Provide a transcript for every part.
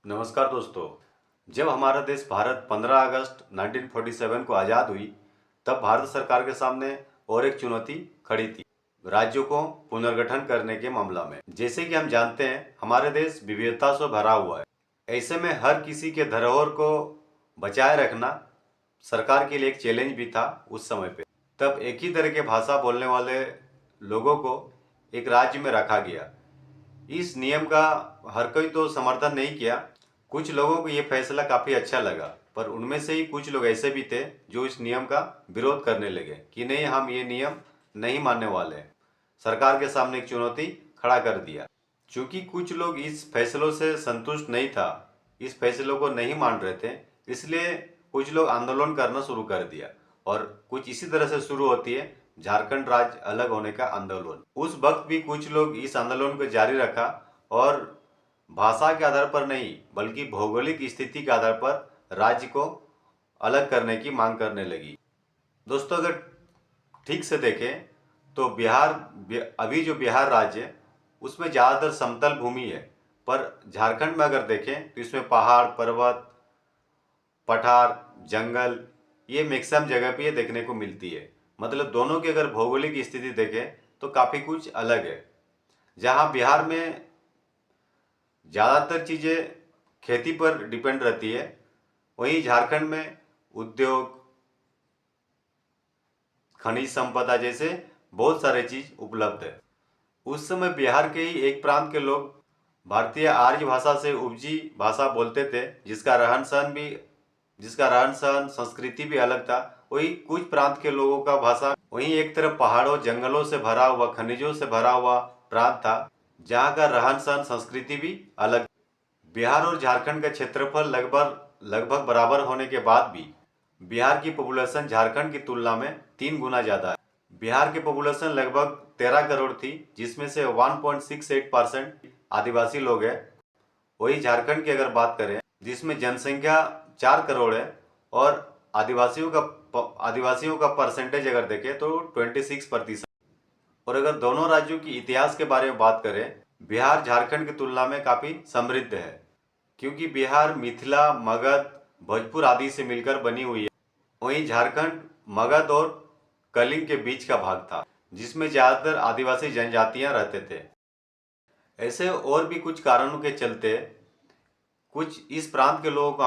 नमस्कार दोस्तों। जब हमारा देश भारत 15 अगस्त 1947 को आज़ाद हुई, तब भारत सरकार के सामने और एक चुनौती खड़ी थी, राज्यों को पुनर्गठन करने के मामला में। जैसे कि हम जानते हैं, हमारे देश विविधता से भरा हुआ है। ऐसे में हर किसी के धरोहर को बचाए रखना सरकार के लिए एक चैलेंज भी था उस समय पे। तब एक ही तरह के भाषा बोलने वाले लोगों को एक राज्य में रखा गया। इस नियम का हर कोई तो समर्थन नहीं किया। कुछ लोगों को ये फैसला काफ़ी अच्छा लगा, पर उनमें से ही कुछ लोग ऐसे भी थे जो इस नियम का विरोध करने लगे कि नहीं, हम ये नियम नहीं मानने वाले हैं। सरकार के सामने एक चुनौती खड़ा कर दिया। चूंकि कुछ लोग इस फैसलों से संतुष्ट नहीं था, इस फैसलों को नहीं मान रहे थे, इसलिए कुछ लोग आंदोलन करना शुरू कर दिया। और कुछ इसी तरह से शुरू होती है झारखंड राज्य अलग होने का आंदोलन। उस वक्त भी कुछ लोग इस आंदोलन को जारी रखा और भाषा के आधार पर नहीं, बल्कि भौगोलिक स्थिति के आधार पर राज्य को अलग करने की मांग करने लगी। दोस्तों, अगर ठीक से देखें तो अभी जो बिहार राज्य है उसमें ज़्यादातर समतल भूमि है, पर झारखंड में अगर देखें तो इसमें पहाड़, पर्वत, पठार, जंगल, ये मैक्सिमम जगह पे ये देखने को मिलती है। मतलब दोनों की अगर भौगोलिक स्थिति देखें तो काफ़ी कुछ अलग है। जहाँ बिहार में ज़्यादातर चीज़ें खेती पर डिपेंड रहती है, वहीं झारखंड में उद्योग, खनिज संपदा जैसे बहुत सारे चीज़ उपलब्ध है। उस समय बिहार के ही एक प्रांत के लोग भारतीय आर्य भाषा से उपजी भाषा बोलते थे, जिसका रहन सहन संस्कृति भी अलग था। वही कुछ प्रांत के लोगों का भाषा, वहीं एक तरफ पहाड़ों जंगलों से भरा हुआ, खनिजों से भरा हुआ प्रांत था, जहाँ का रहन सहन संस्कृति भी अलग। बिहार और झारखंड का क्षेत्रफल लगभग लगभग बराबर होने के बाद भी बिहार की पॉपुलेशन झारखंड की तुलना में 3 गुना ज़्यादा है। बिहार की पॉपुलेशन लगभग 13 करोड़ थी, जिसमें से 1.68% आदिवासी लोग हैं। वही झारखंड की अगर बात करें, जिसमें जनसंख्या 4 करोड़ है और आदिवासियों का परसेंटेज अगर देखें तो 26%। और अगर दोनों राज्यों की इतिहास के बारे में बात करें, बिहार झारखंड की तुलना में काफ़ी समृद्ध है, क्योंकि बिहार मिथिला, मगध, भोजपुर आदि से मिलकर बनी हुई है। वहीं झारखंड मगध और कलिंग के बीच का भाग था, जिसमें ज़्यादातर आदिवासी जनजातियां रहते थे। ऐसे और भी कुछ कारणों के चलते कुछ इस प्रांत के लोगों को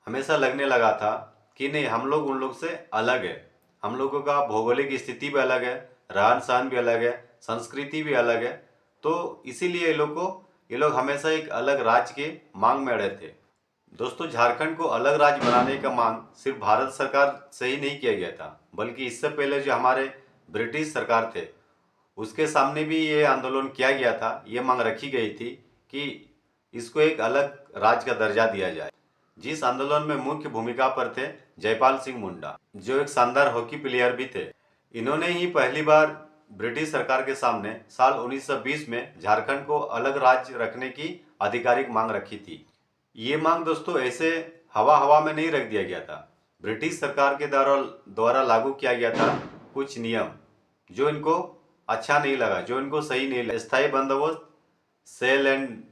हमेशा लगने लगा था कि नहीं, हम लोग उन लोग से अलग है। हम लोगों का भौगोलिक स्थिति भी अलग है, रहन सहन भी अलग है, संस्कृति भी अलग है। तो इसीलिए ये लोग हमेशा एक अलग राज्य के मांग में अड़े थे। दोस्तों, झारखंड को अलग राज्य बनाने का मांग सिर्फ भारत सरकार से ही नहीं किया गया था, बल्कि इससे पहले जो हमारे ब्रिटिश सरकार थे उसके सामने भी ये आंदोलन किया गया था। ये मांग रखी गई थी कि इसको एक अलग राज्य का दर्जा दिया जाए। जिस आंदोलन में मुख्य भूमिका पर थे जयपाल सिंह मुंडा, जो एक शानदार हॉकी प्लेयर भी थे। इन्होंने ही पहली बार ब्रिटिश सरकार के सामने साल 1920 में झारखंड को अलग राज्य रखने की आधिकारिक मांग रखी थी। ये मांग दोस्तों ऐसे हवा हवा में नहीं रख दिया गया था। ब्रिटिश सरकार के द्वारा लागू किया गया था कुछ नियम जो इनको अच्छा नहीं लगा, जो इनको सही नहीं लगा। स्थायी बंदोबस्त, सेल एंड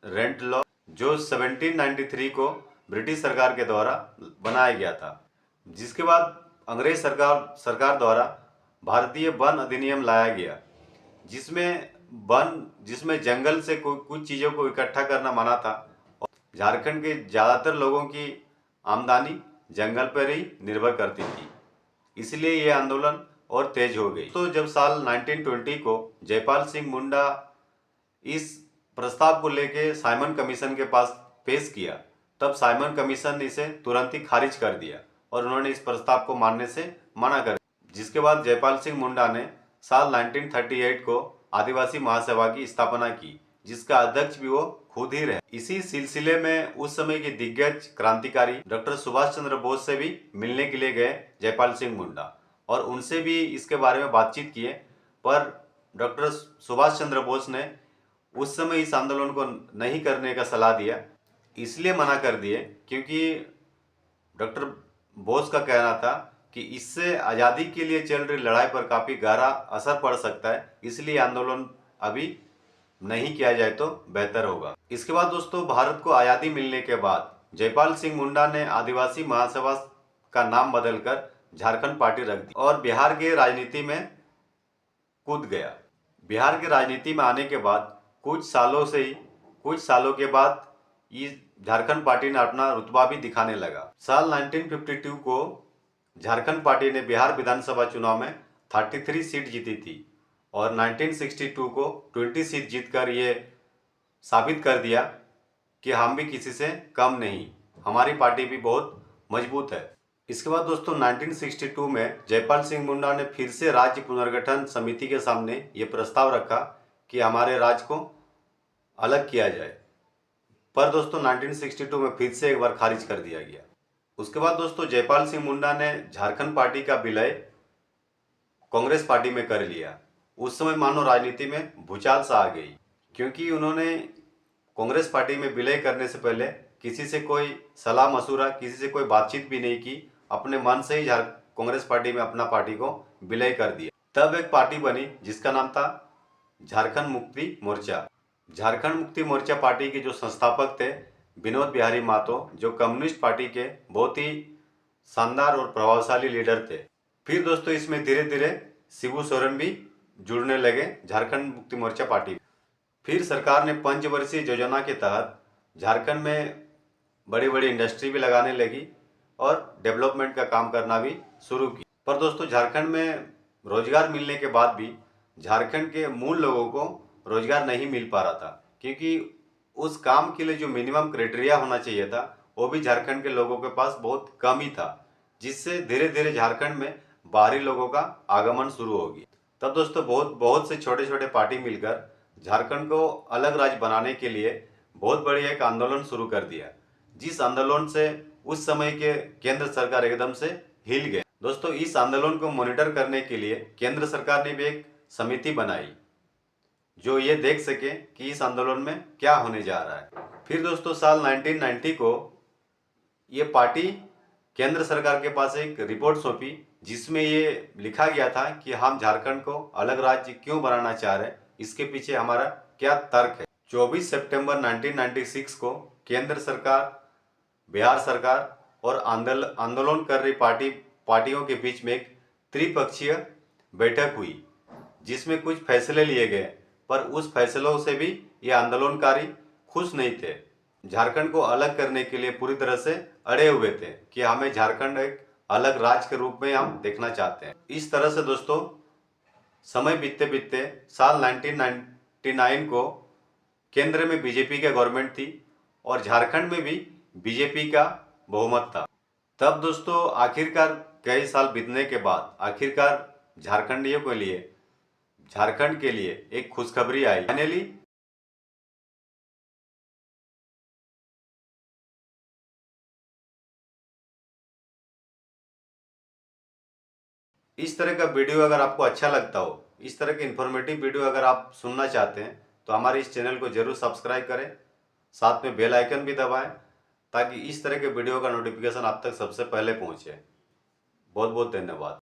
रेंट लॉ, जो 1793 को ब्रिटिश सरकार के द्वारा बनाया गया था, जिसके बाद अंग्रेज सरकार द्वारा भारतीय वन अधिनियम लाया गया, जिसमें जंगल से कुछ चीज़ों को इकट्ठा करना मना था। और झारखंड के ज़्यादातर लोगों की आमदनी जंगल पर ही निर्भर करती थी, इसलिए ये आंदोलन और तेज हो गई। तो जब साल 1920 को जयपाल सिंह मुंडा इस प्रस्ताव को लेके साइमन कमीशन के पास पेश किया, तब साइमन कमीशन ने इसे तुरंत ही खारिज कर दिया और उन्होंने इस प्रस्ताव को मानने से मना कर दिया। जिसके बाद जयपाल सिंह मुंडा ने साल 1938 को आदिवासी महासभा की स्थापना की, जिसका अध्यक्ष भी वो खुद ही रहे। इसी सिलसिले में उस समय के दिग्गज क्रांतिकारी डॉक्टर सुभाष चंद्र बोस से भी मिलने के लिए गए जयपाल सिंह मुंडा, और उनसे भी इसके बारे में बातचीत किए। पर डॉक्टर सुभाष चंद्र बोस ने उस समय इस आंदोलन को नहीं करने का सलाह दिया। इसलिए मना कर दिए क्योंकि डॉक्टर बोस का कहना था कि इससे आज़ादी के लिए चल रही लड़ाई पर काफ़ी गहरा असर पड़ सकता है, इसलिए आंदोलन अभी नहीं किया जाए तो बेहतर होगा। इसके बाद दोस्तों, भारत को आज़ादी मिलने के बाद जयपाल सिंह मुंडा ने आदिवासी महासभा का नाम बदलकर झारखंड पार्टी रख दी और बिहार के राजनीति में कूद गया। बिहार की राजनीति में आने के बाद कुछ सालों के बाद इस झारखंड पार्टी ने अपना रुतबा भी दिखाने लगा। साल 1952 को झारखंड पार्टी ने बिहार विधानसभा चुनाव में 33 सीट जीती थी और 1962 को 20 सीट जीतकर ये साबित कर दिया कि हम भी किसी से कम नहीं, हमारी पार्टी भी बहुत मजबूत है। इसके बाद दोस्तों, 1962 में जयपाल सिंह मुंडा ने फिर से राज्य पुनर्गठन समिति के सामने ये प्रस्ताव रखा कि हमारे राज्य को अलग किया जाए, पर दोस्तों 1962 में फिर से एक बार खारिज कर दिया गया। उसके बाद दोस्तों, जयपाल सिंह मुंडा ने झारखंड पार्टी का विलय कांग्रेस पार्टी में कर लिया। उस समय मानो राजनीति में भूचाल सा आ गई, क्योंकि उन्होंने कांग्रेस पार्टी में विलय करने से पहले किसी से कोई सलाह मशूरा, किसी से कोई बातचीत भी नहीं की, अपने मन से ही कांग्रेस पार्टी में अपना पार्टी को विलय कर दिया। तब एक पार्टी बनी जिसका नाम था झारखंड मुक्ति मोर्चा। झारखंड मुक्ति मोर्चा पार्टी के जो संस्थापक थे विनोद बिहारी महतो, जो कम्युनिस्ट पार्टी के बहुत ही शानदार और प्रभावशाली लीडर थे। फिर दोस्तों, इसमें धीरे धीरे शिबू सोरेन भी जुड़ने लगे झारखंड मुक्ति मोर्चा पार्टी। फिर सरकार ने पंचवर्षीय योजना के तहत झारखंड में बड़ी बड़ी इंडस्ट्री भी लगाने लगी और डेवलपमेंट का काम करना भी शुरू की। पर दोस्तों, झारखंड में रोजगार मिलने के बाद भी झारखंड के मूल लोगों को रोजगार नहीं मिल पा रहा था, क्योंकि उस काम के लिए जो मिनिमम क्राइटेरिया होना चाहिए था वो भी झारखंड के लोगों के पास बहुत कम ही था, जिससे धीरे धीरे झारखंड में बाहरी लोगों का आगमन शुरू हो गया। तब दोस्तों, बहुत से छोटे छोटे पार्टी मिलकर झारखंड को अलग राज्य बनाने के लिए बहुत बड़ी एक आंदोलन शुरू कर दिया, जिस आंदोलन से उस समय के केंद्र सरकार एकदम से हिल गए। दोस्तों, इस आंदोलन को मॉनिटर करने के लिए केंद्र सरकार ने भी एक समिति बनाई जो ये देख सके कि इस आंदोलन में क्या होने जा रहा है। फिर दोस्तों, साल 1990 को ये पार्टी केंद्र सरकार के पास एक रिपोर्ट सौंपी, जिसमें ये लिखा गया था कि हम झारखंड को अलग राज्य क्यों बनाना चाह रहे हैं, इसके पीछे हमारा क्या तर्क है। 24 सितंबर 1996 को केंद्र सरकार, बिहार सरकार और आंदोलन कर रही पार्टियों के बीच में एक त्रिपक्षीय बैठक हुई, जिसमें कुछ फैसले लिए गए, पर उस फैसलों से भी ये आंदोलनकारी खुश नहीं थे। झारखंड को अलग करने के लिए पूरी तरह से अड़े हुए थे कि हमें झारखंड एक अलग राज्य के रूप में हम देखना चाहते हैं। इस तरह से दोस्तों, समय बीतते बीतते साल 1999 को केंद्र में बीजेपी का गवर्नमेंट थी और झारखंड में भी बीजेपी का बहुमत था। तब दोस्तों, आखिरकार कई साल बीतने के बाद आखिरकार झारखंडियों के लिए, झारखंड के लिए एक खुशखबरी आई। फाइनली इस तरह का वीडियो अगर आपको अच्छा लगता हो, इस तरह के इन्फॉर्मेटिव वीडियो अगर आप सुनना चाहते हैं, तो हमारे इस चैनल को जरूर सब्सक्राइब करें, साथ में बेल आइकन भी दबाएं, ताकि इस तरह के वीडियो का नोटिफिकेशन आप तक सबसे पहले पहुंचे। बहुत बहुत धन्यवाद।